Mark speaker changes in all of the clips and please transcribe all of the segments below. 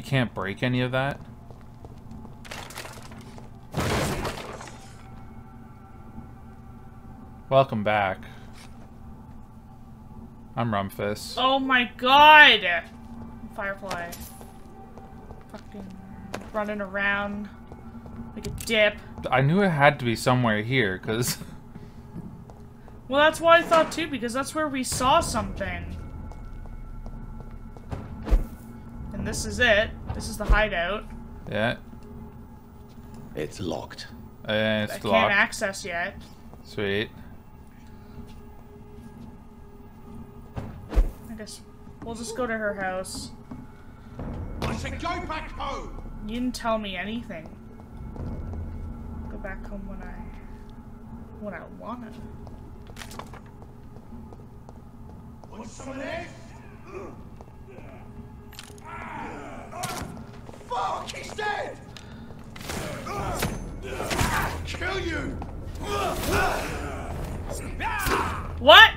Speaker 1: You can't break any of that? Welcome back. I'm Rumfus.
Speaker 2: Oh my god! Firefly. Fucking running around like a dip.
Speaker 1: I knew it had to be somewhere here, because...
Speaker 2: Well, that's what I thought too, because that's where we saw something. And this is it. This is the hideout.
Speaker 1: Yeah.
Speaker 3: It's locked.
Speaker 1: It's
Speaker 2: I
Speaker 1: locked.
Speaker 2: can't access yet.
Speaker 1: Sweet.
Speaker 2: I guess we'll just go to her house.
Speaker 4: I said go back home!
Speaker 2: You didn't tell me anything. Go back home when I wanna.
Speaker 4: Want some of this? Fuck, he's dead! Kill you!
Speaker 2: What?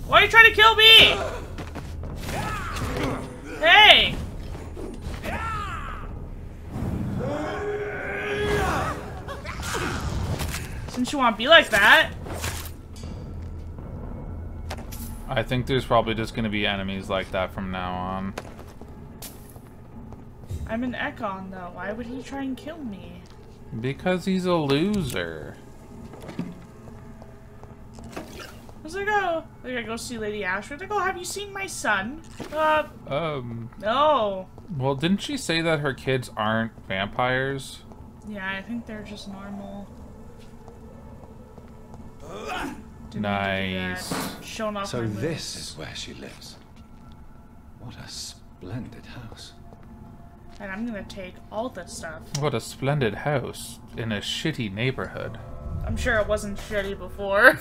Speaker 2: Why are you trying to kill me? Hey! Since you want to be like that.
Speaker 1: I think there's probably just gonna be enemies like that from now on.
Speaker 2: I'm an Ascalon though. Why would he try and kill me?
Speaker 1: Because he's a loser.
Speaker 2: Where's I go? I gotta go see Lady Ashbury. I go, have you seen my son? No.
Speaker 1: Well, didn't she say that her kids aren't vampires?
Speaker 2: Yeah, I think they're just normal.
Speaker 1: Nice.
Speaker 2: Showing off
Speaker 3: So
Speaker 2: my moves.
Speaker 3: this is where she lives. What a splendid house.
Speaker 2: And I'm gonna take all this stuff.
Speaker 1: What a splendid house in a shitty neighborhood.
Speaker 2: I'm sure it wasn't shitty before.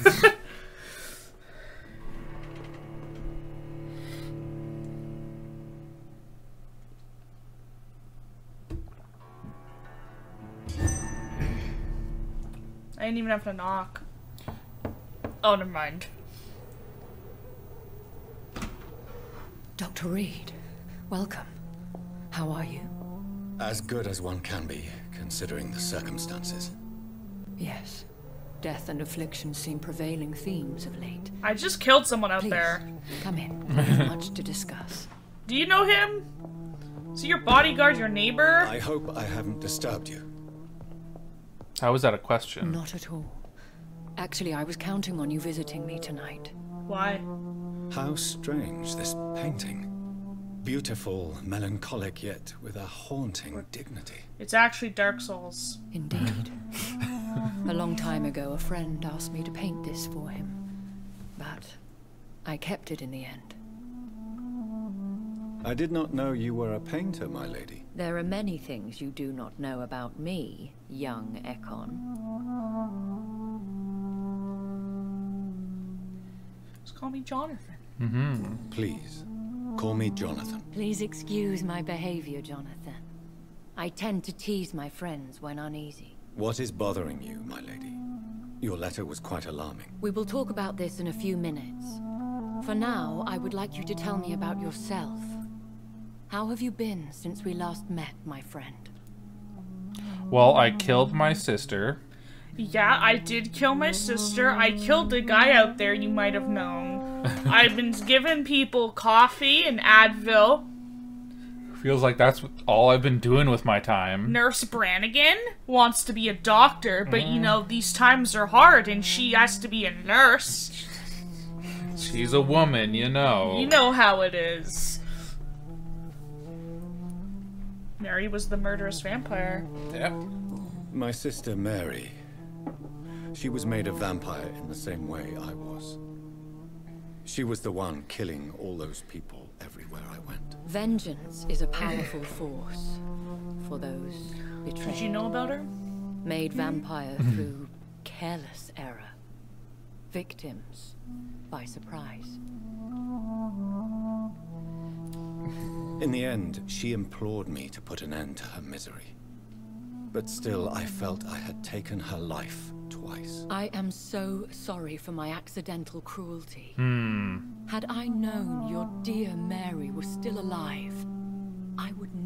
Speaker 2: I didn't even have to knock. Oh, never mind.
Speaker 5: Dr. Reid, welcome. How are you?
Speaker 3: As good as one can be, considering the circumstances.
Speaker 5: Yes. Death and affliction seem prevailing themes of late.
Speaker 2: I just killed someone out
Speaker 5: Please,
Speaker 2: there.
Speaker 5: come in. There's much to discuss.
Speaker 2: Do you know him? Is he your bodyguard, your neighbor?
Speaker 3: I hope I haven't disturbed you.
Speaker 1: How is that a question?
Speaker 5: Not at all. Actually, I was counting on you visiting me tonight.
Speaker 2: Why?
Speaker 3: How strange, this painting. Beautiful, melancholic, yet with a haunting dignity.
Speaker 2: It's actually Dark Souls.
Speaker 5: Indeed. A long time ago, a friend asked me to paint this for him. But I kept it in the end.
Speaker 3: I did not know you were a painter, my lady.
Speaker 5: There are many things you do not know about me, young Ascalon.
Speaker 2: Just call me Jonathan.
Speaker 1: Mm-hmm.
Speaker 3: Please, call me Jonathan.
Speaker 5: Please excuse my behavior, Jonathan. I tend to tease my friends when uneasy.
Speaker 3: What is bothering you, my lady? Your letter was quite alarming.
Speaker 5: We will talk about this in a few minutes. For now, I would like you to tell me about yourself. How have you been since we last met, my friend?
Speaker 1: Well, I killed my sister.
Speaker 2: Yeah, I did kill my sister. I killed the guy out there you might have known. I've been giving people coffee and Advil.
Speaker 1: Feels like that's all I've been doing with my time.
Speaker 2: Nurse Brannigan wants to be a doctor, but you know, these times are hard and she has to be a nurse.
Speaker 1: She's a woman, you know.
Speaker 2: You know how it is. Mary was the murderous vampire.
Speaker 1: Yep.
Speaker 3: My sister Mary. She was made a vampire in the same way I was. She was the one killing all those people everywhere I went.
Speaker 5: Vengeance is a powerful force for those betrayed.
Speaker 2: Did you know about her?
Speaker 5: Made vampire through careless error. Victims by surprise.
Speaker 3: In the end, she implored me to put an end to her misery. But still, I felt I had taken her life twice.
Speaker 5: I am so sorry for my accidental cruelty. Had I known your dear Mary was still alive,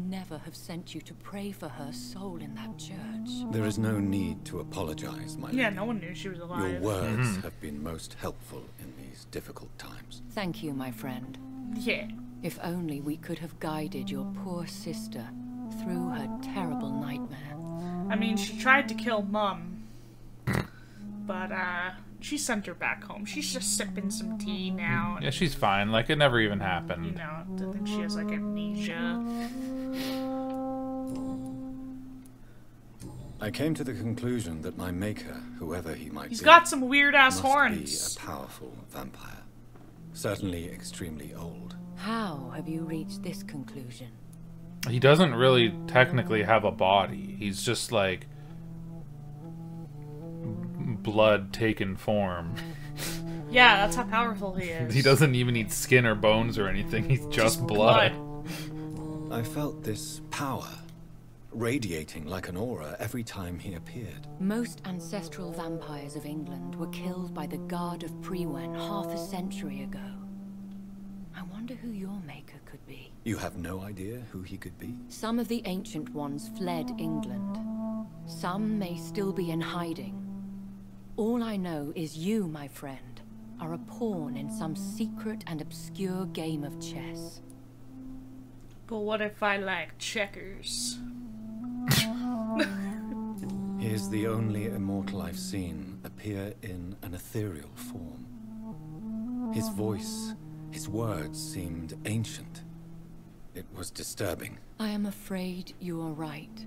Speaker 5: never have sent you to pray for her soul in that church.
Speaker 3: There is no need to apologize, my lady.
Speaker 2: Yeah, no one knew she was alive.
Speaker 3: Your words have been most helpful in these difficult times.
Speaker 5: Thank you, my friend.
Speaker 2: Yeah.
Speaker 5: If only we could have guided your poor sister through her terrible nightmare.
Speaker 2: I mean, she tried to kill Mum. But, she sent her back home. She's just sipping some tea now.
Speaker 1: Yeah, she's fine. Like, it never even
Speaker 2: You
Speaker 1: happened.
Speaker 2: know, I think she has, like, amnesia.
Speaker 3: I came to the conclusion that my maker, whoever he might
Speaker 2: He's
Speaker 3: be,
Speaker 2: got some weird-ass
Speaker 3: must
Speaker 2: horns.
Speaker 3: be a powerful vampire. Certainly extremely old.
Speaker 5: How have you reached this conclusion?
Speaker 1: He doesn't really technically have a body. He's just like blood taken form.
Speaker 2: Yeah, that's how powerful he is.
Speaker 1: He doesn't even need skin or bones or anything. He's just blood.
Speaker 3: I felt this power radiating like an aura every time he appeared.
Speaker 5: Most ancestral vampires of England were killed by the Guard of Prewen half a century ago. I wonder who your maker could be.
Speaker 3: You have no idea who he could be?
Speaker 5: Some of the ancient ones fled England. Some may still be in hiding. All I know is you, my friend, are a pawn in some secret and obscure game of chess.
Speaker 2: But what if I like checkers?
Speaker 3: He is the only immortal I've seen appear in an ethereal form. His voice, his words seemed ancient. It was disturbing.
Speaker 5: I am afraid you are right.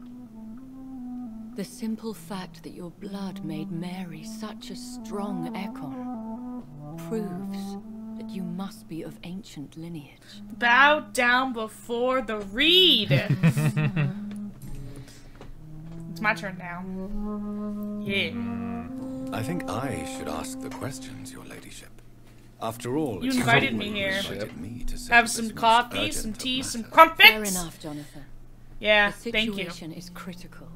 Speaker 5: The simple fact that your blood made Mary such a strong Ekon proves that you must be of ancient lineage.
Speaker 2: Bow down before the Reid! It's my turn now. Yeah.
Speaker 3: I think I should ask the questions, your ladyship. After all,
Speaker 2: You
Speaker 3: it's
Speaker 2: invited
Speaker 3: you
Speaker 2: me
Speaker 3: who
Speaker 2: here.
Speaker 3: invited me to settle
Speaker 2: Have
Speaker 3: this
Speaker 2: some
Speaker 3: most
Speaker 2: coffee,
Speaker 3: urgent
Speaker 2: some
Speaker 3: of
Speaker 2: tea, some
Speaker 3: matters.
Speaker 2: crumpets!
Speaker 5: Fair enough, Jonathan.
Speaker 2: Yeah,
Speaker 5: The
Speaker 2: thank you.
Speaker 5: situation is critical.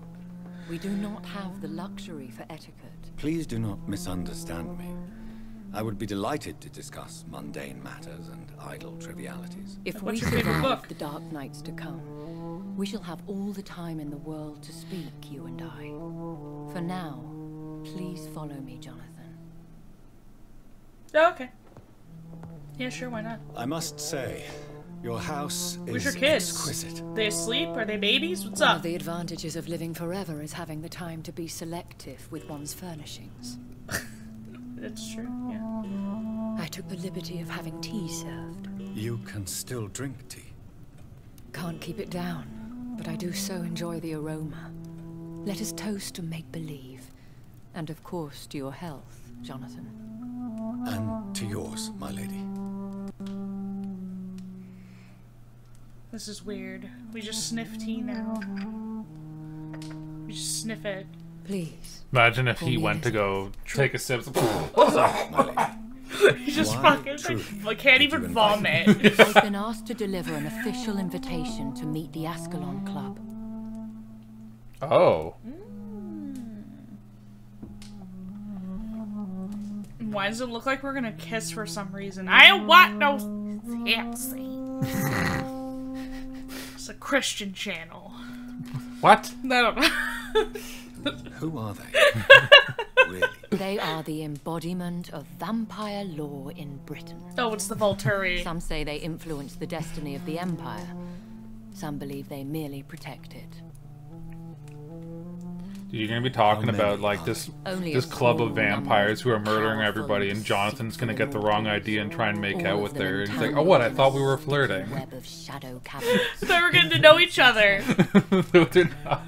Speaker 5: We do not have the luxury for etiquette.
Speaker 3: Please do not misunderstand me. I would be delighted to discuss mundane matters and idle trivialities.
Speaker 5: If
Speaker 2: What's
Speaker 5: we
Speaker 2: your favorite
Speaker 5: survive
Speaker 2: book?
Speaker 5: the dark nights to come, we shall have all the time in the world to speak, you and I. For now, please follow me, Jonathan.
Speaker 2: Oh, okay. Yeah, sure, why not?
Speaker 3: I must say, your house
Speaker 2: Where's
Speaker 3: is
Speaker 2: your kids?
Speaker 3: exquisite.
Speaker 2: They asleep? Are they babies? What's
Speaker 5: One
Speaker 2: up?
Speaker 5: of the advantages of living forever is having the time to be selective with one's furnishings.
Speaker 2: It's true, yeah.
Speaker 5: I took the liberty of having tea served.
Speaker 3: You can still drink tea.
Speaker 5: Can't keep it down, but I do so enjoy the aroma. Let us toast to make-believe. And of course to your health, Jonathan.
Speaker 3: And to yours, my lady.
Speaker 2: This is weird. We just sniff tea now. We just sniff it.
Speaker 5: Please.
Speaker 1: Imagine if he went to go take a sip.
Speaker 3: My lady.
Speaker 2: He just
Speaker 3: Why,
Speaker 2: fucking
Speaker 3: truly,
Speaker 2: like, can't
Speaker 3: did
Speaker 2: even
Speaker 3: you invite
Speaker 2: vomit.
Speaker 5: I've been asked to deliver an official invitation to meet the Ascalon Club.
Speaker 1: Oh.
Speaker 2: Why does it look like we're gonna kiss for some reason? I don't want no fancy. It's a Christian channel.
Speaker 1: What?
Speaker 2: I don't know.
Speaker 3: Who are they? Really?
Speaker 5: They are the embodiment of vampire law in Britain.
Speaker 2: Oh, it's the Volturi.
Speaker 5: Some say they influence the destiny of the Empire. Some believe they merely protect it.
Speaker 1: You're gonna be talking
Speaker 3: How many
Speaker 1: about like
Speaker 3: are
Speaker 1: this
Speaker 5: Only
Speaker 1: this
Speaker 5: a
Speaker 1: club of
Speaker 5: small
Speaker 1: vampires who are
Speaker 5: number of
Speaker 1: murdering
Speaker 5: powerful,
Speaker 1: everybody, and Jonathan's gonna get the wrong idea and try and make
Speaker 5: All
Speaker 1: out
Speaker 5: of
Speaker 1: with
Speaker 5: them
Speaker 1: her. And he's like,
Speaker 5: entangled
Speaker 1: "Oh, what? I
Speaker 5: in
Speaker 1: thought
Speaker 5: a
Speaker 1: we were
Speaker 5: sticky
Speaker 1: flirting."
Speaker 5: web of shadow cabinets.
Speaker 2: They were getting to know each other.
Speaker 1: No, they're not.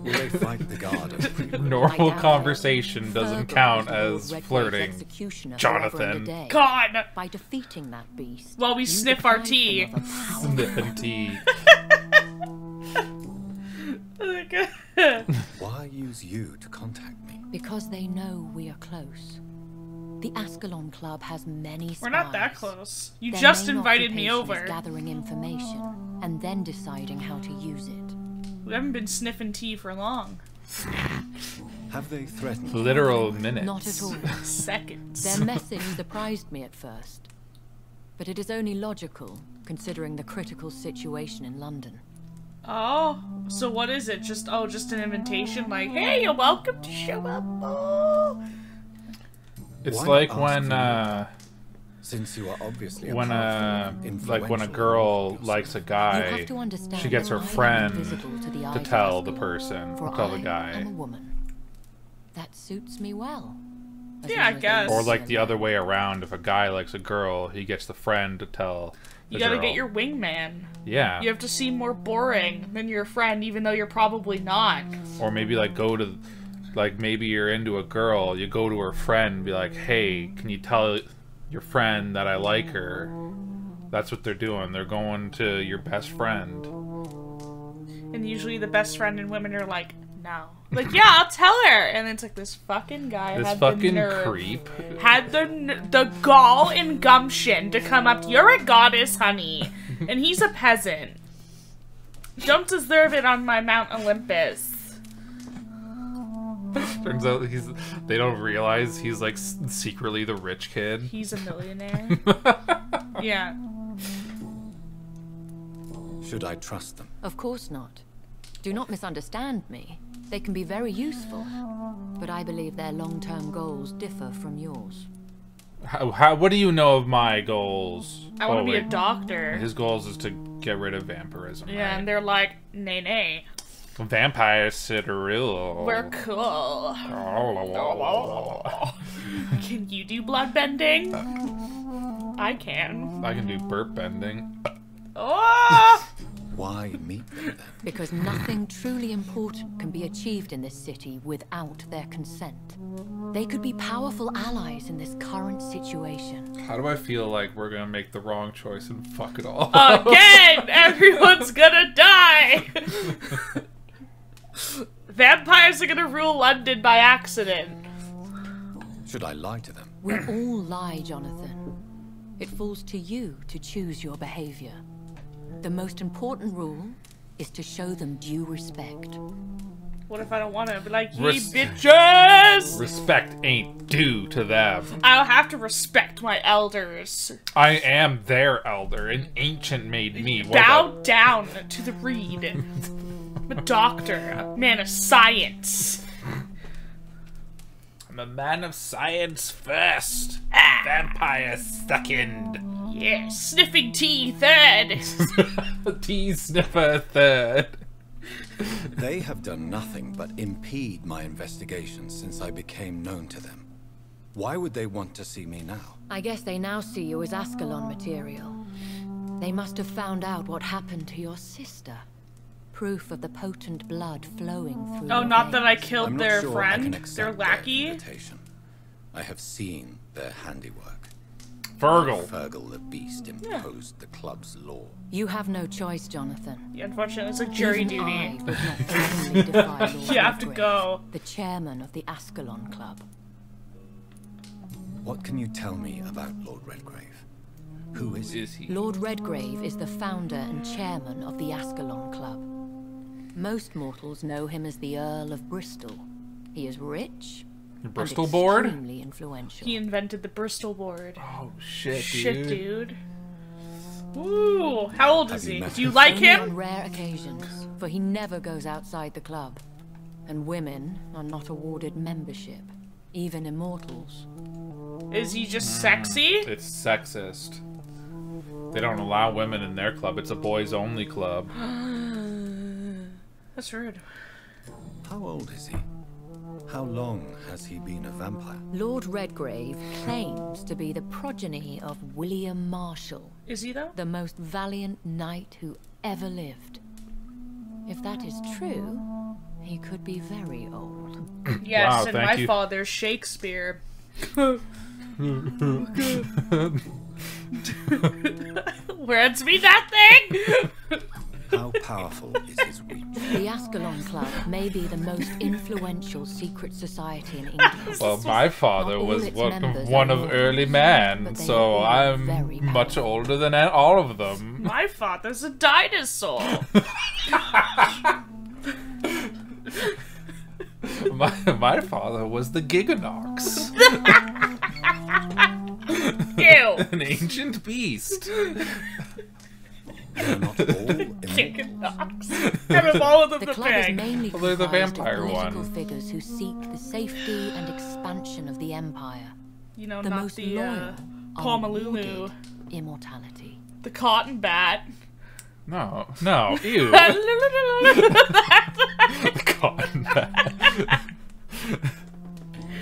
Speaker 3: Will they fight the guard of Prewen?
Speaker 1: Normal
Speaker 5: I doubt
Speaker 1: conversation doesn't
Speaker 5: Fergus
Speaker 1: count
Speaker 5: was
Speaker 1: as
Speaker 5: Lord Redgrave's
Speaker 1: flirting.
Speaker 5: executioner forever and a
Speaker 1: Jonathan.
Speaker 5: day.
Speaker 2: God.
Speaker 5: By defeating that beast,
Speaker 2: While we
Speaker 5: you
Speaker 2: sniff our
Speaker 5: deprived
Speaker 2: tea.
Speaker 5: him of a powerful
Speaker 1: Sniffing tea.
Speaker 3: Why use you to contact me?
Speaker 5: Because they know we are close. The Ascalon Club has many spies.
Speaker 2: We're not that close. You
Speaker 5: Their
Speaker 2: just
Speaker 5: main
Speaker 2: invited me
Speaker 5: occupation
Speaker 2: over.
Speaker 5: is gathering information and then deciding how to use it.
Speaker 2: We haven't been sniffing tea for long.
Speaker 3: Have they threatened?
Speaker 1: Literal minutes.
Speaker 5: Not at all.
Speaker 2: Seconds.
Speaker 5: Their message surprised me at first. but it is only logical, considering the critical situation in London.
Speaker 2: Oh, so what is it? Just an invitation like, hey, you're welcome to show up. Oh.
Speaker 1: It's
Speaker 3: Why
Speaker 1: like
Speaker 3: ask
Speaker 1: when,
Speaker 3: for since you are obviously
Speaker 1: when a
Speaker 3: influential
Speaker 1: girl
Speaker 3: yourself.
Speaker 1: likes a
Speaker 5: You
Speaker 1: guy,
Speaker 5: have to understand
Speaker 1: she gets her
Speaker 5: that I am
Speaker 1: friend
Speaker 5: invisible to the eye
Speaker 1: to
Speaker 5: of
Speaker 1: tell the
Speaker 5: Ascalon,
Speaker 1: person,
Speaker 5: for
Speaker 1: tell the
Speaker 5: I am a
Speaker 1: guy.
Speaker 5: woman. That suits me well. As
Speaker 2: Yeah, I
Speaker 5: long as
Speaker 2: guess.
Speaker 5: they
Speaker 1: Or
Speaker 5: see
Speaker 1: like
Speaker 5: a
Speaker 1: the
Speaker 5: man.
Speaker 1: other way around, if a guy likes a girl, he gets the friend to tell the
Speaker 2: You gotta
Speaker 1: girl.
Speaker 2: get your wingman.
Speaker 1: Yeah.
Speaker 2: You have to seem more boring than your friend, even though you're probably not.
Speaker 1: Or maybe like go to, like maybe you're into a girl, you go to her friend and be like, hey, can you tell your friend that I like her? That's what they're doing. They're going to your best friend.
Speaker 2: And usually the best friend and women are like, no. Like, yeah, I'll tell her. And it's like this fucking guy
Speaker 1: This
Speaker 2: had
Speaker 1: fucking
Speaker 2: the nerve,
Speaker 1: creep.
Speaker 2: had the gall and gumption to come up. You're a goddess, honey, and he's a peasant. Don't deserve it on my Mount Olympus.
Speaker 1: Turns out they don't realize he's like secretly the rich kid.
Speaker 2: He's a millionaire. Yeah.
Speaker 3: Should I trust them?
Speaker 5: Of course not. Do not misunderstand me. They can be very useful, but I believe their long-term goals differ from yours.
Speaker 1: What do you know of my goals?
Speaker 2: I want to be a
Speaker 1: wait.
Speaker 2: doctor.
Speaker 1: His goals is to get rid of vampirism.
Speaker 2: Yeah,
Speaker 1: right?
Speaker 2: and they're like, nay, nay.
Speaker 1: Vampires are real.
Speaker 2: We're cool. Can you do blood bending? I can.
Speaker 1: I can do burp bending.
Speaker 2: Oh!
Speaker 3: Why meet them then?
Speaker 5: Because nothing truly important can be achieved in this city without their consent. They could be powerful allies in this current situation.
Speaker 1: How do I feel like we're gonna make the wrong choice and fuck it all?
Speaker 2: Again! Everyone's gonna die! Vampires are gonna rule London by accident.
Speaker 3: Should I lie to them?
Speaker 5: We all lie, Jonathan. It falls to you to choose your behavior. The most important rule is to show them due respect.
Speaker 2: What if I don't want to? Be like, ye
Speaker 1: Res-
Speaker 2: bitches!
Speaker 1: Respect ain't due to them.
Speaker 2: I'll have to respect my elders.
Speaker 1: I am their elder. An ancient made me. What
Speaker 2: Bow
Speaker 1: about-
Speaker 2: down to the Reid. I'm a doctor, a man of science.
Speaker 1: I'm a man of science first. Vampire second.
Speaker 2: Yeah, sniffing tea third.
Speaker 1: Tea sniffer third.
Speaker 3: They have done nothing but impede my investigations since I became known to them. Why would they want to see me now?
Speaker 5: I guess they now see you as Ascalon material. They must have found out what happened to your sister. Proof of the potent blood flowing through
Speaker 2: Oh,
Speaker 5: your
Speaker 2: not that I
Speaker 5: veins.
Speaker 2: killed
Speaker 3: I'm
Speaker 2: their
Speaker 3: not sure I can
Speaker 2: friend,
Speaker 3: accept
Speaker 2: their lackey.
Speaker 3: invitation. I have seen their handiwork.
Speaker 1: Fergal.
Speaker 3: Fergal the Beast imposed the club's law.
Speaker 5: You have no choice, Jonathan.
Speaker 2: Yeah, unfortunately, it's like jury
Speaker 5: Even
Speaker 2: duty.
Speaker 5: I would not openly defy Lord
Speaker 2: You have to
Speaker 5: Redgrave,
Speaker 2: go.
Speaker 5: the chairman of the Ascalon Club.
Speaker 3: What can you tell me about Lord Redgrave? Who is he?
Speaker 1: Is he?
Speaker 5: Lord Redgrave is the founder and chairman of the Ascalon Club. Most mortals know him as the Earl of Bristol. He is rich
Speaker 1: Bristol
Speaker 5: and
Speaker 1: board?
Speaker 5: extremely influential.
Speaker 2: He invented the Bristol board.
Speaker 1: Oh shit,
Speaker 2: Shit, dude. Ooh, how old is
Speaker 3: Have you
Speaker 2: he?
Speaker 3: met
Speaker 2: Do you
Speaker 3: him?
Speaker 2: like
Speaker 5: Only on
Speaker 2: him?
Speaker 5: rare occasions, for he never goes outside the club. And women are not awarded membership, even immortals.
Speaker 2: Is he just sexy?
Speaker 1: It's sexist. They don't allow women in their club. It's a boys-only club.
Speaker 2: That's rude.
Speaker 3: How old is he? How long has he been a vampire?
Speaker 5: Lord Redgrave claims to be the progeny of William Marshall,
Speaker 2: Is he though?
Speaker 5: the most valiant knight who ever lived. If that is true, he could be very old.
Speaker 2: Yes,
Speaker 1: Wow,
Speaker 2: and
Speaker 1: thank
Speaker 2: my
Speaker 1: you.
Speaker 2: father's Shakespeare. Where's me that thing?
Speaker 3: How powerful is his reach?
Speaker 5: The Ascalon Club may be the most influential secret society in England.
Speaker 1: Well, my father
Speaker 5: Not all
Speaker 1: was
Speaker 5: its
Speaker 1: one
Speaker 5: members
Speaker 1: of
Speaker 5: are
Speaker 1: early
Speaker 5: lords,
Speaker 1: man,
Speaker 5: but they
Speaker 1: so
Speaker 5: are all very
Speaker 1: I'm much
Speaker 5: powerful.
Speaker 1: older than all of them.
Speaker 2: My father's a dinosaur.
Speaker 1: My father was the Giganox.
Speaker 2: Ew.
Speaker 1: An ancient beast.
Speaker 3: They're not all immortal.
Speaker 2: Kicking knocks. Have them all with
Speaker 5: The
Speaker 2: the
Speaker 5: club is
Speaker 2: pig.
Speaker 5: mainly
Speaker 1: Well, they're the
Speaker 5: comprised of
Speaker 1: vampire
Speaker 5: political
Speaker 1: one.
Speaker 5: figures who seek the safety and expansion of the Empire.
Speaker 2: You know,
Speaker 5: The
Speaker 2: not
Speaker 5: most
Speaker 2: the
Speaker 5: loyal
Speaker 2: Paul
Speaker 5: are
Speaker 2: Malulu.
Speaker 5: awarded immortality.
Speaker 2: The cotton bat.
Speaker 1: No, ew. Cotton bat.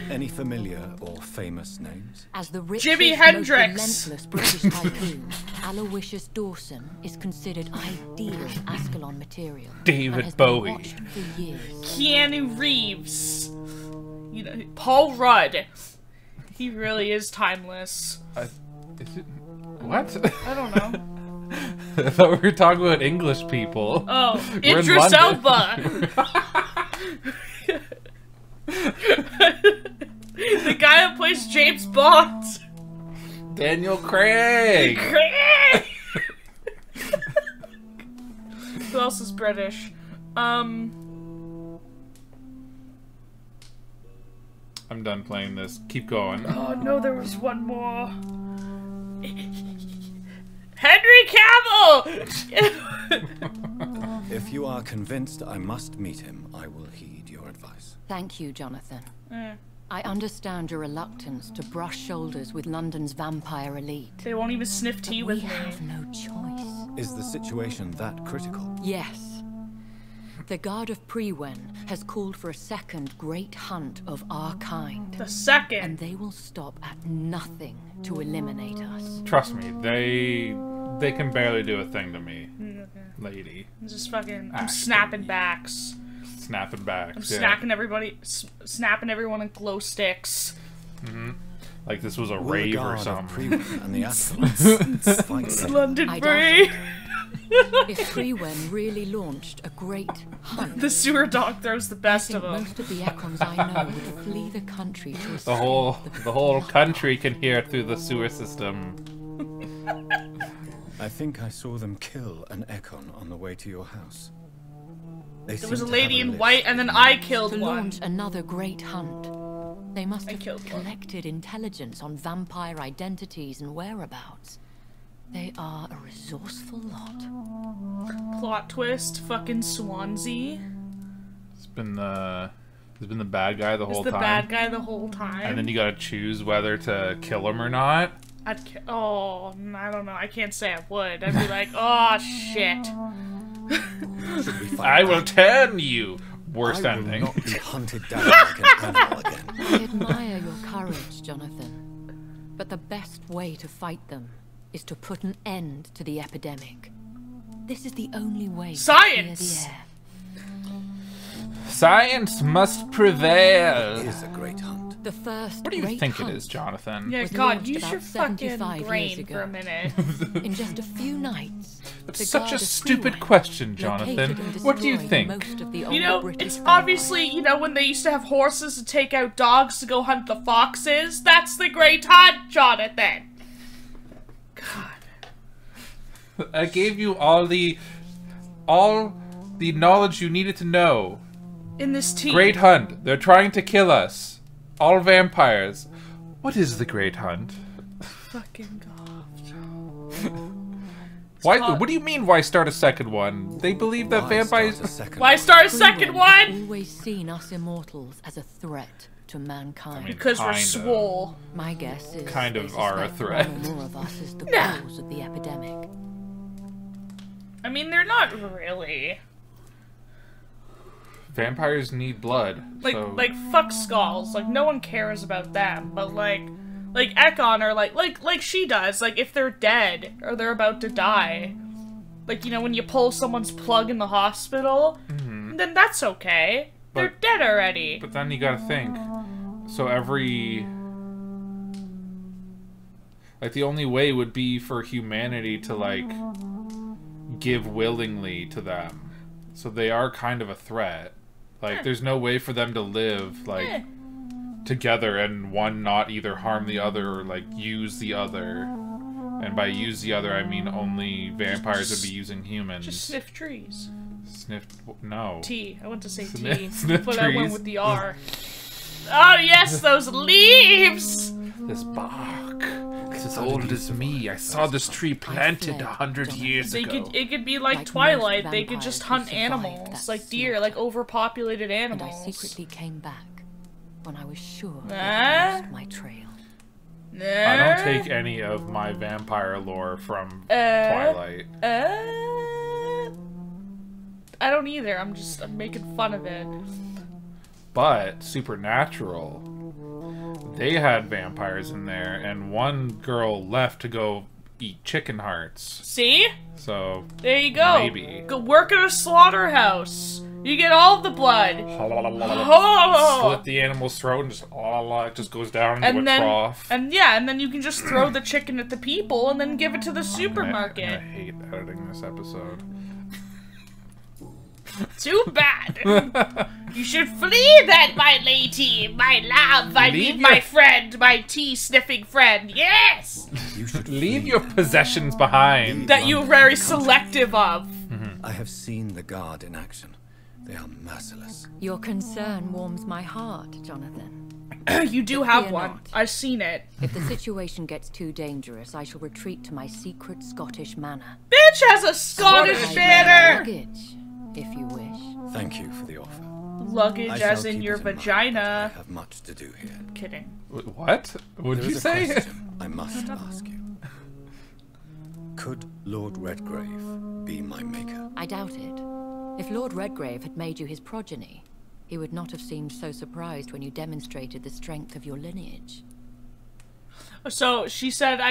Speaker 3: Any familiar or famous names?
Speaker 5: As the richest,
Speaker 2: Jimi
Speaker 5: most
Speaker 2: Hendrix.
Speaker 5: relentless British tycoon, Aloysius Dawson is considered ideal Ascalon material.
Speaker 1: David
Speaker 5: and has been
Speaker 1: Bowie.
Speaker 5: watched for years.
Speaker 2: Keanu Reeves. You know, Paul Rudd. He really is timeless.
Speaker 1: Is it, what?
Speaker 2: I don't know.
Speaker 1: I thought we were talking about English people.
Speaker 2: Oh,
Speaker 1: We're in
Speaker 2: Idris
Speaker 1: London.
Speaker 2: Elba. The guy that plays James Bond.
Speaker 1: Daniel Craig.
Speaker 2: Who else is British?
Speaker 1: I'm done playing this. Keep going.
Speaker 2: Oh no, there was one more. Henry Cavill!
Speaker 3: If you are convinced I must meet him, I will heed your advice.
Speaker 5: Thank you, Jonathan. I understand your reluctance to brush shoulders with London's vampire elite.
Speaker 2: They won't even sniff tea
Speaker 5: We
Speaker 2: with me.
Speaker 5: have no choice.
Speaker 3: Is the situation that critical?
Speaker 5: Yes. The Guard of Prewen has called for a second great hunt of our kind.
Speaker 2: The
Speaker 5: And
Speaker 2: second.
Speaker 5: they will stop at nothing to eliminate us.
Speaker 1: Trust me, they can barely do a thing to me, lady.
Speaker 2: I'm just fucking. I'm
Speaker 1: Ashbury.
Speaker 2: snapping backs.
Speaker 1: Snapping back.
Speaker 2: I'm snacking everybody. Snapping everyone in glow sticks.
Speaker 1: Like this was a
Speaker 3: Will the
Speaker 1: rave or
Speaker 3: Guard of
Speaker 1: something.
Speaker 3: Prewen and the Ascalons fight them?
Speaker 2: London
Speaker 5: I
Speaker 2: Bray.
Speaker 5: doubt If Prewen really launched a great hunt,
Speaker 2: The sewer dog throws the
Speaker 5: I
Speaker 2: best
Speaker 5: think
Speaker 2: of them.
Speaker 5: most of the Ekons I know would flee the country to escape
Speaker 1: The whole country can hear it through the sewer system.
Speaker 3: I think I saw them kill an Ekon on the way to your house.
Speaker 2: There was a lady in white, and then I killed
Speaker 5: to
Speaker 2: one.
Speaker 5: launch another great hunt. They must
Speaker 2: I
Speaker 5: have
Speaker 2: killed one.
Speaker 5: collected intelligence on vampire identities and whereabouts. They are a resourceful lot.
Speaker 2: Plot twist, fucking Swansea.
Speaker 1: He's been the bad guy the
Speaker 2: Is
Speaker 1: whole
Speaker 2: the
Speaker 1: time.
Speaker 2: bad guy the whole time.
Speaker 1: And then you gotta choose whether to kill him or not.
Speaker 2: Oh, I don't know. I can't say I would. I'd be like, oh shit.
Speaker 3: Should we fight
Speaker 1: I will
Speaker 3: back?
Speaker 1: turn you. Worst
Speaker 3: I will
Speaker 1: ending.
Speaker 3: not be hunted down like an animal again.
Speaker 5: I admire your courage, Jonathan. But the best way to fight them is to put an end to the epidemic. This is the only way to
Speaker 2: Science!
Speaker 5: clear the air.
Speaker 1: Science must prevail.
Speaker 3: It is a great hunt.
Speaker 5: The first
Speaker 1: What do you
Speaker 5: great
Speaker 1: think
Speaker 5: hunt
Speaker 1: it is, Jonathan?
Speaker 2: Yeah,
Speaker 5: was
Speaker 2: God,
Speaker 5: launched
Speaker 2: use
Speaker 5: about
Speaker 2: your fucking
Speaker 5: 75 years
Speaker 2: brain
Speaker 5: ago.
Speaker 2: for a minute.
Speaker 5: In just a few nights.
Speaker 1: That's
Speaker 5: the
Speaker 1: such
Speaker 5: Guard
Speaker 1: a
Speaker 5: of
Speaker 1: stupid
Speaker 5: Prewen
Speaker 1: question,
Speaker 5: located
Speaker 1: Jonathan.
Speaker 5: and
Speaker 1: What do you
Speaker 5: destroyed
Speaker 1: think?
Speaker 5: Most of the
Speaker 2: You
Speaker 5: old
Speaker 2: know,
Speaker 5: British
Speaker 2: it's
Speaker 5: vampires.
Speaker 2: obviously, you know, when they used to have horses to take out dogs to go hunt the foxes. That's the great hunt, Jonathan. God.
Speaker 1: I gave you all the knowledge you needed to know.
Speaker 2: In this team.
Speaker 1: Great Hunt. They're trying to kill us. All vampires. What is the Great Hunt?
Speaker 2: Fucking God.
Speaker 1: Why?
Speaker 2: called-
Speaker 1: What do you mean? Why start a second one? They believe that
Speaker 3: Why
Speaker 1: vampires.
Speaker 3: start a second
Speaker 2: Why
Speaker 3: one?
Speaker 2: start a
Speaker 5: Prewen
Speaker 2: second
Speaker 5: have
Speaker 2: one?
Speaker 5: always seen us immortals as a threat to mankind.
Speaker 2: Because we're
Speaker 1: Kinda.
Speaker 2: swole.
Speaker 5: My guess is
Speaker 1: Kind
Speaker 5: they
Speaker 1: of are a
Speaker 5: suspect
Speaker 1: threat.
Speaker 5: one or more of us is the
Speaker 2: Nah.
Speaker 5: cause of the epidemic.
Speaker 2: I mean, they're not really.
Speaker 1: Vampires need blood.
Speaker 2: Like,
Speaker 1: so
Speaker 2: fuck skulls. Like, no one cares about them. But, like Ekon or, like she does. Like, if they're dead or they're about to die. Like, you know, when you pull someone's plug in the hospital, then that's okay. They're
Speaker 1: But-
Speaker 2: dead already.
Speaker 1: But then you gotta think. So the only way would be for humanity to, like, give willingly to them. So they are kind of a threat. Like, there's no way for them to live, like,
Speaker 2: Eh.
Speaker 1: together and one not either harm the other or, like, use the other. And by use the other, I mean only vampires would be using humans.
Speaker 2: Just sniff trees.
Speaker 1: Sniff... No.
Speaker 2: T. I want to say
Speaker 1: Sniff-
Speaker 2: T.
Speaker 1: sniff
Speaker 2: But I went
Speaker 1: trees.
Speaker 2: with the R. Oh, yes, those leaves!
Speaker 1: This bark. as old as me. I saw this tree planted 100 years ago.
Speaker 2: It could be like
Speaker 5: Like
Speaker 2: Twilight.
Speaker 5: most
Speaker 2: They could just hunt
Speaker 5: vampires who survived
Speaker 2: animals,
Speaker 5: that
Speaker 2: like deer,
Speaker 5: slaughter.
Speaker 2: like overpopulated
Speaker 5: And
Speaker 2: animals.
Speaker 5: I secretly came back when I was sure
Speaker 2: Nah.
Speaker 5: that I lost my trail.
Speaker 1: I don't take any of my vampire lore from Twilight.
Speaker 2: I don't either. I'm making fun of it.
Speaker 1: But Supernatural, they had vampires in there, and one girl left to go eat chicken hearts.
Speaker 2: See?
Speaker 1: So
Speaker 2: There you go.
Speaker 1: Maybe.
Speaker 2: Go work at a slaughterhouse. You get all the blood.
Speaker 1: slit the animal's throat and just it just goes down into a trough.
Speaker 2: And then you can just throw the chicken at the people and then give it to the supermarket.
Speaker 1: I hate editing this episode.
Speaker 2: Too bad. You should flee then, my lady, my love, I mean my friend, my tea-sniffing friend, yes!
Speaker 3: You should
Speaker 1: Leave your possessions behind.
Speaker 2: That you're very selective of.
Speaker 3: I have seen the guard in action. They are merciless.
Speaker 5: Your concern warms my heart, Jonathan.
Speaker 2: You do have
Speaker 5: Fear
Speaker 2: one.
Speaker 5: not.
Speaker 2: I've seen it.
Speaker 5: If the situation gets too dangerous, I shall retreat to my secret Scottish manor.
Speaker 2: Bitch has a Scottish
Speaker 5: Hide my
Speaker 2: banner!
Speaker 5: luggage, if you wish.
Speaker 3: Thank you for the offer.
Speaker 2: Luggage
Speaker 3: I shall
Speaker 2: as in
Speaker 3: keep
Speaker 2: your
Speaker 3: it in mind,
Speaker 2: vagina.
Speaker 3: but I have much to do here.
Speaker 2: Kidding.
Speaker 1: What? What did
Speaker 3: There
Speaker 1: you
Speaker 3: is a
Speaker 1: say?
Speaker 3: question I must ask you. Could Lord Redgrave be my maker?
Speaker 5: I doubt it. If Lord Redgrave had made you his progeny, he would not have seemed so surprised when you demonstrated the strength of your lineage.
Speaker 2: So she said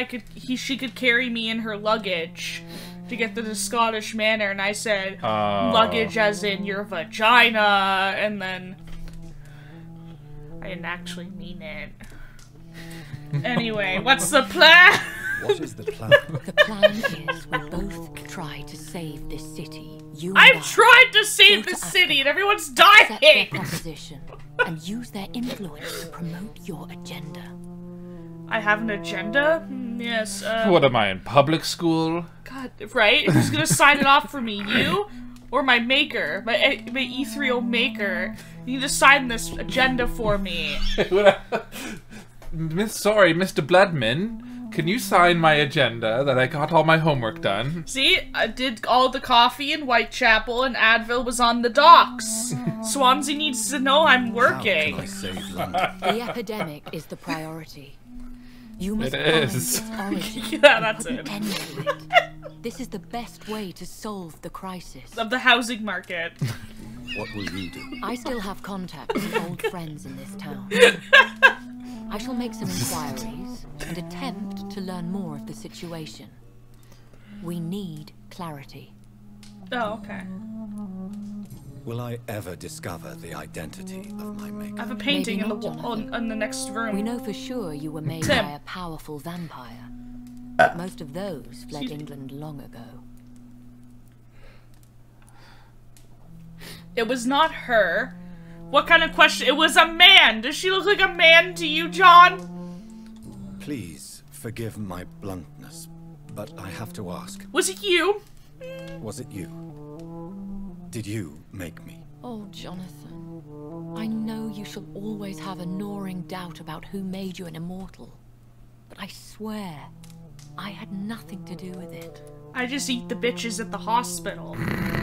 Speaker 2: she could carry me in her luggage to get to the Scottish manor, and I said luggage as in your vagina, and then I didn't actually mean it. Anyway, what's the plan?
Speaker 3: What is the plan?
Speaker 5: The plan is we both try to save this city. You and
Speaker 2: I've
Speaker 5: I
Speaker 2: tried to save
Speaker 5: Go
Speaker 2: the
Speaker 5: to
Speaker 2: city, and everyone's
Speaker 5: accept their
Speaker 2: dying.
Speaker 5: proposition and use their influence to promote your agenda.
Speaker 2: I have an agenda. Yes.
Speaker 1: What am I in public school?
Speaker 2: God, right? Who's gonna sign it off for me? You or my maker, my ethereal maker? You need to sign this agenda for me.
Speaker 1: Sorry, Mr. Bloodman. Can you sign my agenda that I got all my homework done?
Speaker 2: See, I did all the coffee in Whitechapel, and Advil was on the docks. Swansea needs to know I'm
Speaker 3: How
Speaker 2: working.
Speaker 3: can I save London?
Speaker 5: The epidemic is the priority. You must
Speaker 1: It
Speaker 5: find
Speaker 1: is.
Speaker 5: its origin
Speaker 2: Yeah,
Speaker 5: and
Speaker 2: that's
Speaker 5: put an
Speaker 2: it.
Speaker 5: end to it. This is the best way to solve the crisis.
Speaker 2: Of the housing market.
Speaker 3: What will you do?
Speaker 5: I still have contacts and old friends in this town. I shall make some inquiries and attempt to learn more of the situation. We need clarity.
Speaker 2: Oh, okay.
Speaker 3: Will I ever discover the identity of my
Speaker 2: I
Speaker 3: maker?
Speaker 2: have a painting
Speaker 5: Maybe
Speaker 2: in the
Speaker 5: not,
Speaker 2: wall
Speaker 5: Jonathan.
Speaker 2: in the next room.
Speaker 5: We know for sure you were made
Speaker 2: Tim.
Speaker 5: by a powerful vampire. But most of those fled
Speaker 2: Excuse me.
Speaker 5: England long ago.
Speaker 2: It was not her. What kind of question? It was a man. Does she look like a man to you, John?
Speaker 3: Please forgive my bluntness, but I have to ask,
Speaker 2: Was it you?
Speaker 3: was it you? Did you make me?
Speaker 5: Oh, Jonathan. I know you shall always have a gnawing doubt about who made you an immortal. But I swear, I had nothing to do with it.
Speaker 2: I just eat the bitches at the hospital.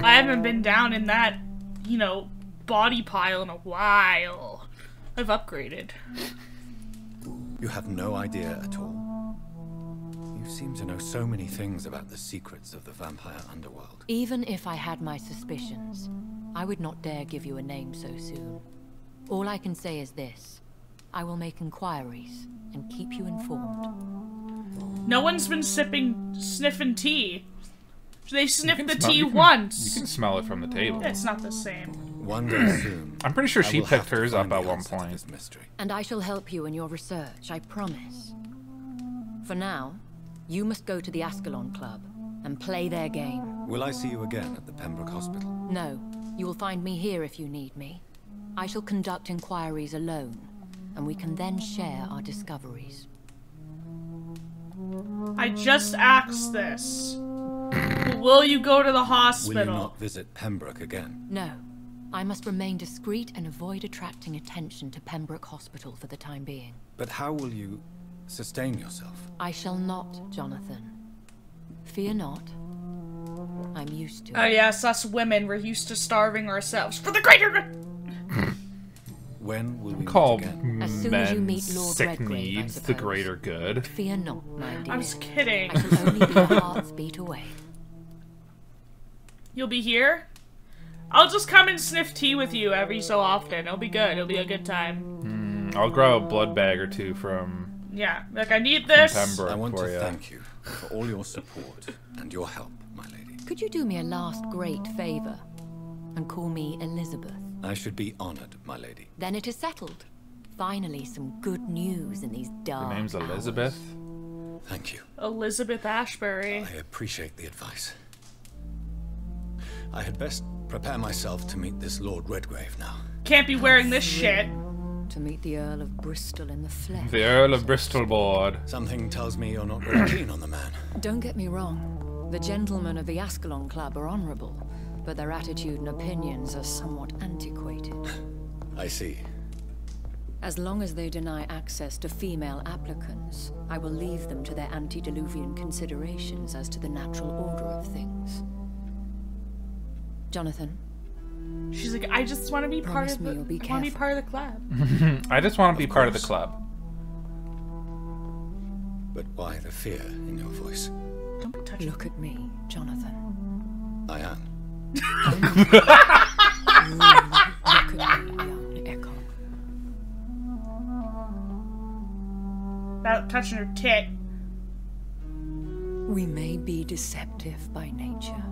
Speaker 2: I haven't been down in that, you know, body pile in a while. I've upgraded.
Speaker 3: You have no idea at all. You seem to know so many things about the secrets of the vampire underworld.
Speaker 5: Even if I had my suspicions, I would not dare give you a name so soon. All I can say is this. I will make inquiries and keep you informed.
Speaker 2: No one's been sniffing tea. They sniffed the tea
Speaker 1: You
Speaker 2: once.
Speaker 1: can smell it from the table.
Speaker 2: It's not the same.
Speaker 3: One day soon.
Speaker 1: I'm pretty sure
Speaker 3: I
Speaker 1: she
Speaker 3: will have
Speaker 1: picked
Speaker 3: to
Speaker 1: hers
Speaker 3: find
Speaker 1: up
Speaker 3: the
Speaker 1: at one
Speaker 3: answer to
Speaker 1: point.
Speaker 3: this mystery.
Speaker 5: And I shall help you in your research, I promise. For now, you must go to the Ascalon Club and play their game.
Speaker 3: Will I see you again at the Pembroke Hospital?
Speaker 5: No, you will find me here if you need me. I shall conduct inquiries alone, and we can then share our discoveries.
Speaker 2: I just asked this. Will you go to the
Speaker 3: Will you
Speaker 2: hospital?
Speaker 3: not visit Pembroke again?
Speaker 5: No, I must remain discreet and avoid attracting attention to Pembroke Hospital for the time being.
Speaker 3: But how will you sustain yourself.
Speaker 5: I shall not, Jonathan. Fear not. I'm used to it.
Speaker 2: Oh yes, us women, we're used to starving ourselves for the greater good.
Speaker 3: When will we
Speaker 1: Call
Speaker 3: meet again?
Speaker 5: As soon as you meet
Speaker 1: men's
Speaker 5: Lord
Speaker 1: sick
Speaker 5: Redgrave, I
Speaker 1: needs the
Speaker 5: suppose.
Speaker 1: greater good.
Speaker 5: Fear not, my dear.
Speaker 2: I was kidding.
Speaker 5: I shall only be a heart's beat away.
Speaker 2: You'll be here? I'll just come and sniff tea with you every so often. It'll be good. It'll be a good time.
Speaker 1: I'll grab a blood bag or two from
Speaker 2: Yeah, like I need this.
Speaker 1: Pembroke
Speaker 3: I want
Speaker 1: for
Speaker 3: to
Speaker 1: you.
Speaker 3: thank you for all your support and your help, my lady.
Speaker 5: Could you do me a last great favor and call me Elizabeth?
Speaker 3: I should be honored, my lady.
Speaker 5: Then it is settled. Finally, some good news in these dark
Speaker 1: Your name's
Speaker 5: hours.
Speaker 1: Elizabeth?
Speaker 3: Thank you.
Speaker 2: Elizabeth Ashbury.
Speaker 3: I appreciate the advice. I had best prepare myself to meet this Lord Redgrave now.
Speaker 2: Can't be wearing this shit.
Speaker 5: To meet the Earl of Bristol in the flesh.
Speaker 1: The Earl of Bristol board.
Speaker 3: Something tells me you're not very keen on the man.
Speaker 5: Don't get me wrong. The gentlemen of the Ascalon Club are honorable, but their attitude and opinions are somewhat antiquated.
Speaker 3: I see.
Speaker 5: As long as they deny access to female applicants, I will leave them to their antediluvian considerations as to the natural order of things. Jonathan,
Speaker 2: She's like, I just want to be part
Speaker 5: Promise
Speaker 2: of
Speaker 5: me
Speaker 2: the.
Speaker 5: you'll be
Speaker 2: I want to be
Speaker 5: careful.
Speaker 2: part of the club.
Speaker 1: I just want to be part of the
Speaker 3: course.
Speaker 1: club.
Speaker 3: But why the fear in your voice?
Speaker 2: Don't be touching.
Speaker 5: look at me, Jonathan.
Speaker 3: I am.
Speaker 5: Look at me, young Ekon.
Speaker 2: Without touching her tit.
Speaker 5: We may be deceptive by nature,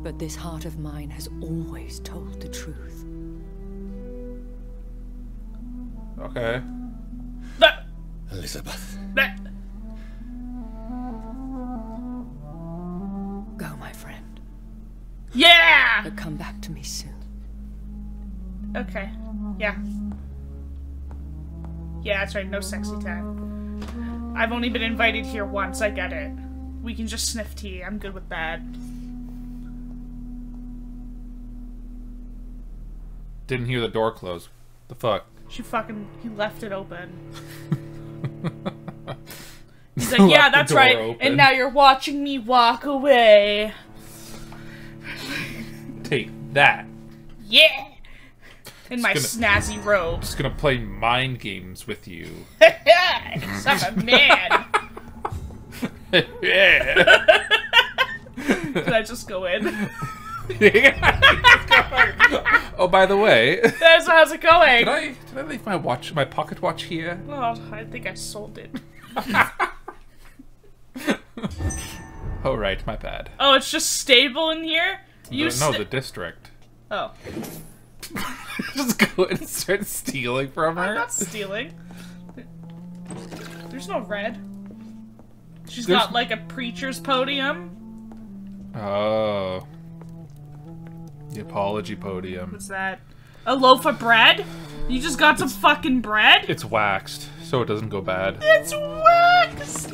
Speaker 5: but this heart of mine has always told the truth.
Speaker 1: Okay.
Speaker 2: That.
Speaker 3: Elizabeth.
Speaker 2: That.
Speaker 5: Go, my friend,
Speaker 2: Yeah.
Speaker 5: but come back to me soon.
Speaker 2: Okay. Yeah. Yeah, that's right. No sexy time. I've only been invited here once. I get it. We can just sniff tea. I'm good with that.
Speaker 1: Didn't hear the door close. The fuck?
Speaker 2: He left it open. He's
Speaker 1: He
Speaker 2: like, yeah,
Speaker 1: left the
Speaker 2: that's
Speaker 1: door
Speaker 2: right.
Speaker 1: open.
Speaker 2: And now you're watching me walk away.
Speaker 1: Take that.
Speaker 2: Yeah. In my
Speaker 1: gonna-
Speaker 2: snazzy robe.
Speaker 1: Just gonna play mind games with you.
Speaker 2: I'm a man.
Speaker 1: Yeah.
Speaker 2: Can I just go in?
Speaker 1: Oh, by the way,
Speaker 2: How's it going?
Speaker 1: did I leave my pocket watch here?
Speaker 2: Oh, I think I sold it.
Speaker 1: Oh right, my bad.
Speaker 2: Oh, it's just stable in here?
Speaker 1: No, the district.
Speaker 2: Oh.
Speaker 1: Just go and start stealing from
Speaker 2: I'm
Speaker 1: her.
Speaker 2: not stealing. There's no red. She's
Speaker 1: There's-
Speaker 2: got like a preacher's podium.
Speaker 1: Oh. The apology podium.
Speaker 2: What's that? A loaf of bread? You just got some fucking bread?
Speaker 1: It's waxed, so it doesn't go bad.
Speaker 2: It's waxed!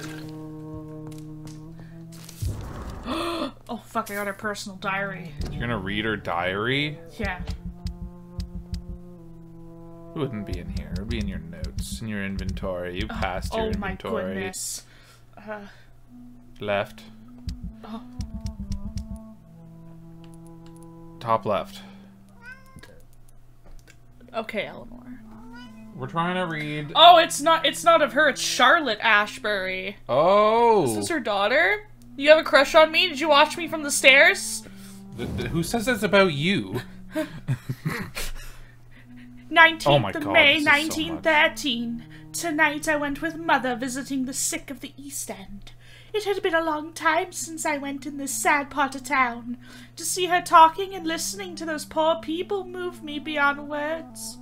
Speaker 2: Oh fuck, I got her personal diary.
Speaker 1: You're gonna read her diary?
Speaker 2: Yeah.
Speaker 1: It wouldn't be in here. It would be in your notes, in your inventory. You passed your
Speaker 2: Oh my
Speaker 1: inventory.
Speaker 2: goodness.
Speaker 1: Left.
Speaker 2: Oh.
Speaker 1: Top left.
Speaker 2: Okay, Eleanor.
Speaker 1: We're trying to read.
Speaker 2: Oh, it's not of her, it's Charlotte Ashbury.
Speaker 1: Oh!
Speaker 2: This is her daughter? You have a crush on me? Did you watch me from the stairs?
Speaker 1: Who says that's about you?
Speaker 2: 19th
Speaker 1: Oh my
Speaker 2: of
Speaker 1: God,
Speaker 2: May,
Speaker 1: this is so
Speaker 2: 1913. Tonight I went with Mother visiting the sick of the East End. It had been a long time since I went in this sad part of town. To see her talking and listening to those poor people moved me beyond words.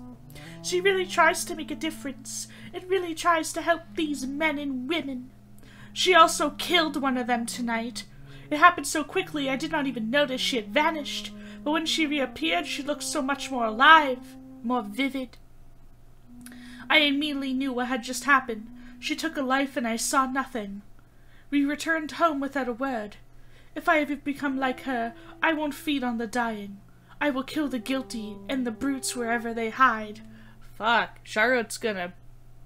Speaker 2: She really tries to make a difference. It really tries to help these men and women. She also killed one of them tonight. It happened so quickly I did not even notice she had vanished, but when she reappeared she looked so much more alive, more vivid. I immediately knew what had just happened. She took a life and I saw nothing. We returned home without a word. If I ever become like her, I won't feed on the dying. I will kill the guilty and the brutes wherever they hide. Fuck, Charlotte's gonna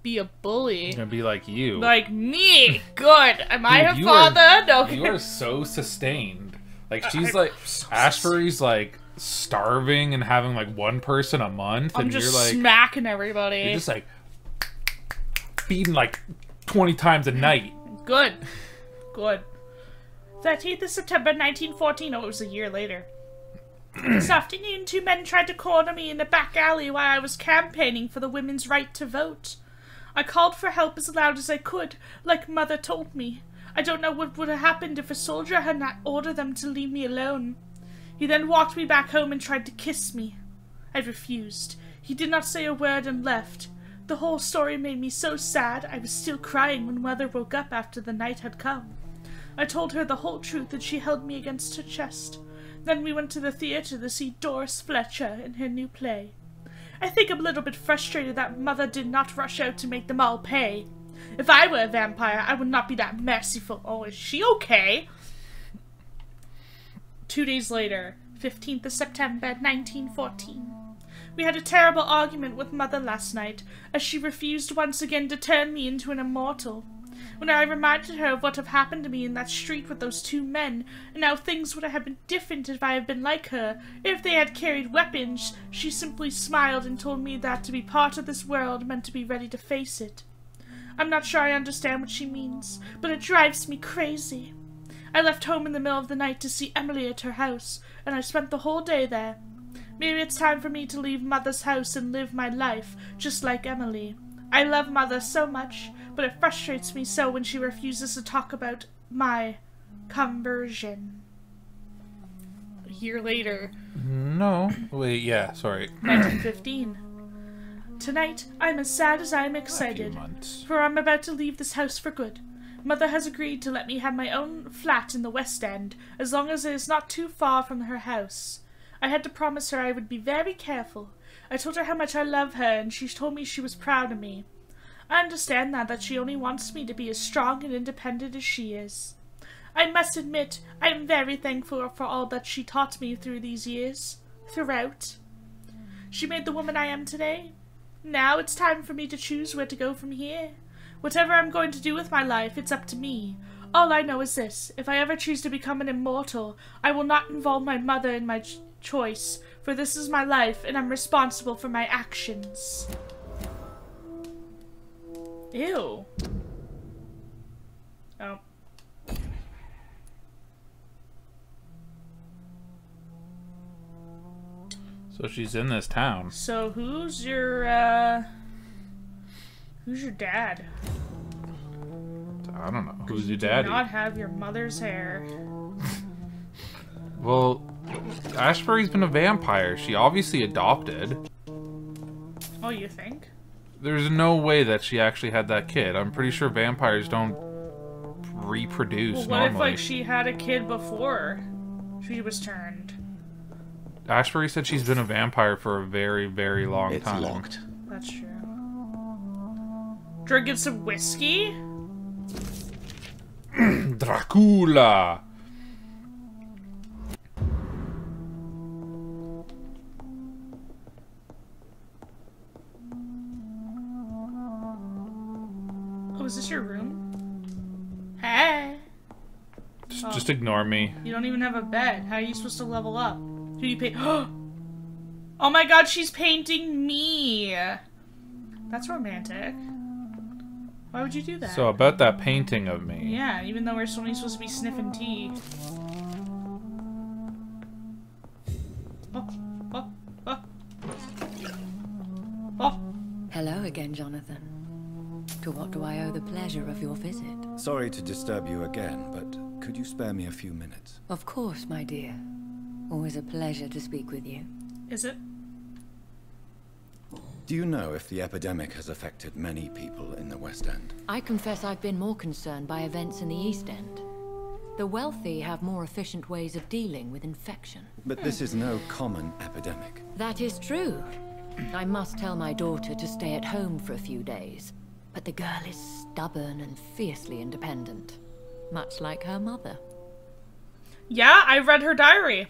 Speaker 2: be a bully.
Speaker 1: Gonna be like you.
Speaker 2: Like me. Good. Am I
Speaker 1: Dude,
Speaker 2: a father? No.
Speaker 1: You are so sustained. Like she's like Ashbury's like starving and having like one person a month,
Speaker 2: I'm
Speaker 1: and
Speaker 2: just
Speaker 1: you're like
Speaker 2: smacking everybody.
Speaker 1: you're just like feeding like 20 times a night.
Speaker 2: Good. Good. 13th of September 1914. Oh, it was a year later. This afternoon, 2 men tried to corner me in a back alley while I was campaigning for the women's right to vote. I called for help as loud as I could, like Mother told me. I don't know what would have happened if a soldier had not ordered them to leave me alone. He then walked me back home and tried to kiss me. I refused. He did not say a word and left. The whole story made me so sad I was still crying when Mother woke up after the night had come. I told her the whole truth and she held me against her chest. Then we went to the theatre to see Doris Fletcher in her new play. I think I'm a little bit frustrated that Mother did not rush out to make them all pay. If I were a vampire, I would not be that merciful. Oh, is she okay? 2 days later, 15th of September, 1914. We had a terrible argument with Mother last night, as she refused once again to turn me into an immortal. When I reminded her of what had happened to me in that street with those 2 men, and how things would have been different if I had been like her, if they had carried weapons, she simply smiled and told me that to be part of this world meant to be ready to face it. I'm not sure I understand what she means, but it drives me crazy. I left home in the middle of the night to see Emily at her house, and I spent the whole day there. Maybe it's time for me to leave Mother's house and live my life, just like Emily. I love Mother so much, but it frustrates me so when she refuses to talk about my conversion. A year later.
Speaker 1: No. Wait, yeah, sorry.
Speaker 2: 1915. Tonight, I'm as sad as I am excited, for I'm about to leave this house for good. Mother has agreed to let me have my own flat in the West End, as long as it is not too far from her house. I had to promise her I would be very careful. I told her how much I love her, and she told me she was proud of me. I understand now that she only wants me to be as strong and independent as she is. I must admit, I am very thankful for all that she taught me through these years. Throughout. She made the woman I am today. Now it's time for me to choose where to go from here. Whatever I'm going to do with my life, it's up to me. All I know is this. If I ever choose to become an immortal, I will not involve my mother in my choice, for this is my life, and I'm responsible for my actions. Ew. Oh.
Speaker 1: So she's in this town.
Speaker 2: So who's your dad?
Speaker 1: I don't know. Who's your
Speaker 2: Do
Speaker 1: daddy?
Speaker 2: not have your mother's hair.
Speaker 1: Well, Ashbury's been a vampire. She obviously adopted.
Speaker 2: Oh, you think?
Speaker 1: There's no way that she actually had that kid. I'm pretty sure vampires don't reproduce
Speaker 2: Well, what
Speaker 1: normally.
Speaker 2: if, like, she had a kid before she was turned?
Speaker 1: Ashbury said she's been a vampire for a very, very long time.
Speaker 6: It's locked.
Speaker 2: That's true. Drinking some whiskey?
Speaker 1: Dracula!
Speaker 2: Oh, is this your room? Hey!
Speaker 1: Just ignore me.
Speaker 2: You don't even have a bed. How are you supposed to level up? Who do you paint? Oh my god, she's painting me! That's romantic. Why would you do that?
Speaker 1: So about that painting of me.
Speaker 2: Yeah, even though we're only supposed to be sniffing tea. Oh, oh, oh. Oh.
Speaker 5: Hello again, Jonathan. To what do I owe the pleasure of your visit?
Speaker 3: Sorry to disturb you again, but could you spare me a few minutes?
Speaker 5: Of course, my dear. Always a pleasure to speak with you.
Speaker 2: Is it?
Speaker 3: Do you know if the epidemic has affected many people in the West End?
Speaker 5: I confess I've been more concerned by events in the East End. The wealthy have more efficient ways of dealing with infection.
Speaker 3: But this is no common epidemic.
Speaker 5: That is true. I must tell my daughter to stay at home for a few days. But the girl is stubborn and fiercely independent. Much like her mother.
Speaker 2: Yeah, I read her diary.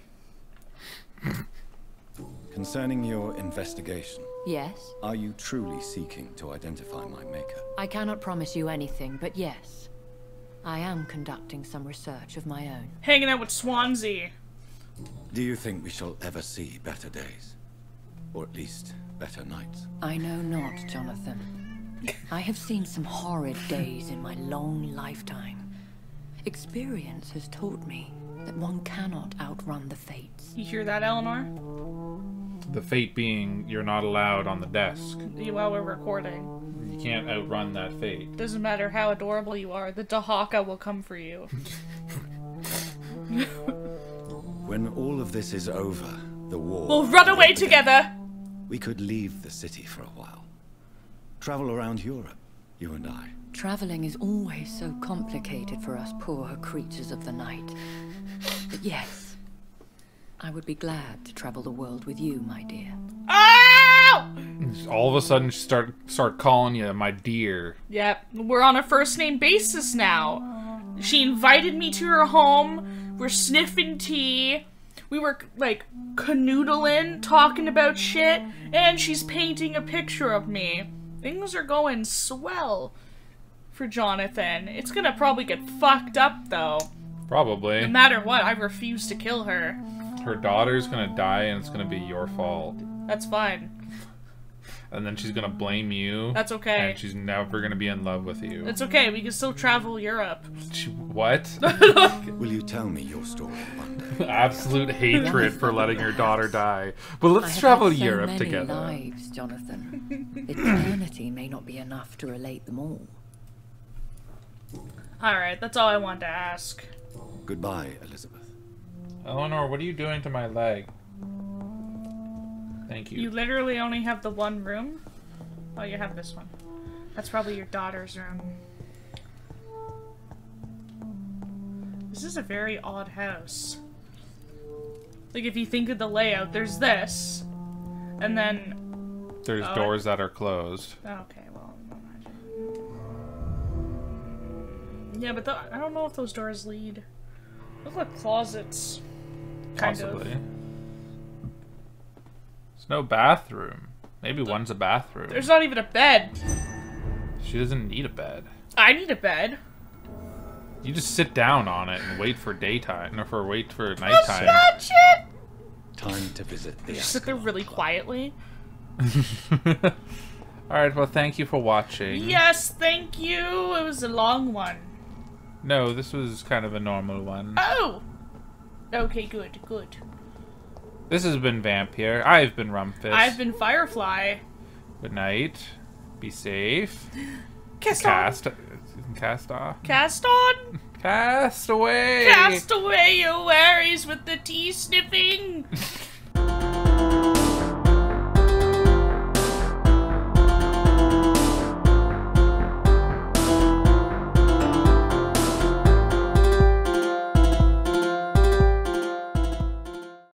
Speaker 3: Concerning your investigation,
Speaker 5: Yes?
Speaker 3: are you truly seeking to identify my maker?
Speaker 5: I cannot promise you anything, but yes. I am conducting some research of my own.
Speaker 2: Hanging out with Swansea.
Speaker 3: Do you think we shall ever see better days? Or at least, better nights?
Speaker 5: I know not, Jonathan. I have seen some horrid days in my long lifetime. Experience has taught me that one cannot outrun the fates.
Speaker 2: You hear that, Eleanor?
Speaker 1: The fate being you're not allowed on the desk.
Speaker 2: While we're recording.
Speaker 1: You can't outrun that fate.
Speaker 2: Doesn't matter how adorable you are, the Dahaka will come for you.
Speaker 3: When all of this is over, the war...
Speaker 2: We'll run away together!
Speaker 3: We could leave the city for a while. Travel around Europe, you and I.
Speaker 5: Traveling is always so complicated for us poor creatures of the night. But yes, I would be glad to travel the world with you, my dear.
Speaker 2: Ow!
Speaker 1: All of a sudden, she start calling you my dear.
Speaker 2: Yep, we're on a first-name basis now. She invited me to her home. We're sniffing tea. We were, like, canoodling, talking about shit, and she's painting a picture of me. Things are going swell for Jonathan. It's gonna probably get fucked up, though.
Speaker 1: Probably.
Speaker 2: No matter what, I refuse to kill her.
Speaker 1: Her daughter's gonna die and it's gonna be your fault.
Speaker 2: That's fine.
Speaker 1: And then she's gonna blame you.
Speaker 2: That's okay.
Speaker 1: And she's never gonna be in love with you.
Speaker 2: It's okay, we can still travel Europe.
Speaker 1: What?
Speaker 3: Will you tell me your story one day?
Speaker 1: Absolute hatred for letting her daughter die. But
Speaker 5: I
Speaker 1: let's
Speaker 5: have
Speaker 1: travel
Speaker 5: had so
Speaker 1: Europe
Speaker 5: many
Speaker 1: together.
Speaker 5: lives, Jonathan. Eternity may not be enough to relate them all.
Speaker 2: Alright, that's all I wanted to ask.
Speaker 3: Goodbye, Elizabeth.
Speaker 1: Eleanor, what are you doing to my leg? Thank you.
Speaker 2: You literally only have the one room? Oh, you have this one. That's probably your daughter's room. This is a very odd house. Like, if you think of the layout, there's this. And then...
Speaker 1: There's doors that are closed.
Speaker 2: Okay, well, imagine. Yeah, but I don't know if those doors lead. Look like closets.
Speaker 1: Possibly. There's no bathroom. Maybe one's a bathroom.
Speaker 2: There's not even a bed.
Speaker 1: She doesn't need a bed.
Speaker 2: I need a bed.
Speaker 1: You just sit down on it and wait for daytime, or wait for
Speaker 2: That's
Speaker 1: nighttime.
Speaker 2: not shit!
Speaker 3: Time to visit the
Speaker 2: Just sit there really quietly.
Speaker 1: Alright, well thank you for watching.
Speaker 2: Yes, thank you. It was a long one.
Speaker 1: No, this was kind of a normal one.
Speaker 2: Oh! Okay, good, good.
Speaker 1: This has been Vampyr. I've been Rumfus.
Speaker 2: I've been Firefly.
Speaker 1: Good night. Be safe.
Speaker 2: Cast
Speaker 1: Cast off.
Speaker 2: Cast on!
Speaker 1: Cast away.
Speaker 2: Cast away your worries with the tea sniffing!